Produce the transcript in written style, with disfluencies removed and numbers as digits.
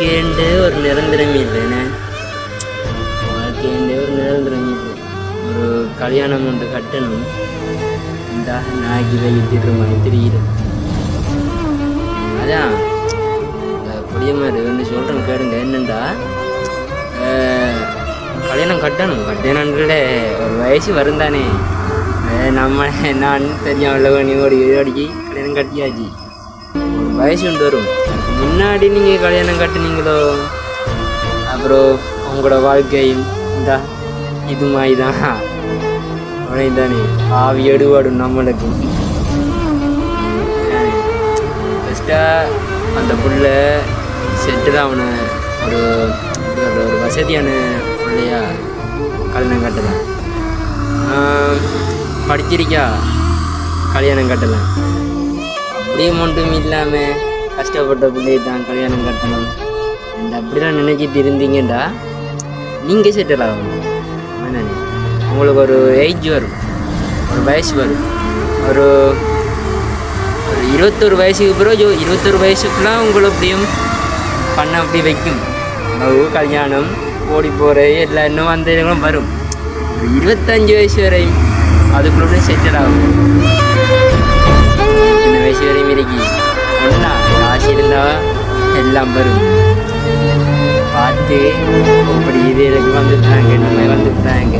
வாழ்க்கைண்டு ஒரு நிரந்தரம் இல்லைண்ணே. வாழ்க்கைண்டு ஒரு நிரந்தரம் இல்லை. ஒரு கல்யாணம் ஒன்று கட்டணும். இந்த நாய்க்கு வைத்திடுற மாதிரி தெரியுது. அதான் புளிய மாதிரி ஒன்று சொல்கிறேன் கேளுங்க. என்னண்டா கல்யாணம் கட்டணுன்ற ஒரு வயசு வரும் தானே. நான் தெரியும் இல்லவோ நீ ஒரு அடிக்கி கல்யாணம் கட்டியாச்சு. ஒரு வயசு ஒன்று வரும். முன்னாடி நீங்கள் கல்யாணம் கட்டினீங்களோ அப்புறம் உங்களோட வாழ்க்கையும் இந்தா இது மாதிரி தான் அவனை தானே ஆவி எடுவாடும் நம்மளுக்கு. ஃபஸ்ட்டாக அந்த புள்ள செட்டில் அவனை ஒரு ஒரு வசதியான பிள்ளையா கல்யாணம் கட்டலாம். படிச்சிருக்கா கல்யாணம் கட்டலாம். அப்படியும் ஒன்றும் இல்லாமல் கஷ்டப்பட்ட பிள்ளையை தான் கல்யாணம் கட்டணும் அந்த அப்படிலாம் நினச்சிட்டு இருந்தீங்கடா நீங்கள் செட்டில் ஆகணும். என்னண்ணே உங்களுக்கு ஒரு ஏஜ் வரும், ஒரு வயசு வரும். ஒரு 21 வயசுக்கு பிறகு 21 வயசுக்குலாம் உங்களை அப்படியும் பண்ண அப்படி வைக்கும். உணவு கல்யாணம் ஓடி போகிற எல்லா இன்னும் அந்த இதெல்லாம் வரும். ஒரு 25 வயசு வரையும் அதுக்குள்ளே செட்டில் ஆகும். இந்த வயசு வரையும் இருக்கி ஒன்றா காசு இருந்தால் எல்லாம் வரும். பார்த்து அப்படி இது எனக்கு வந்துட்டாங்க, நம்ம வந்துட்டாங்க.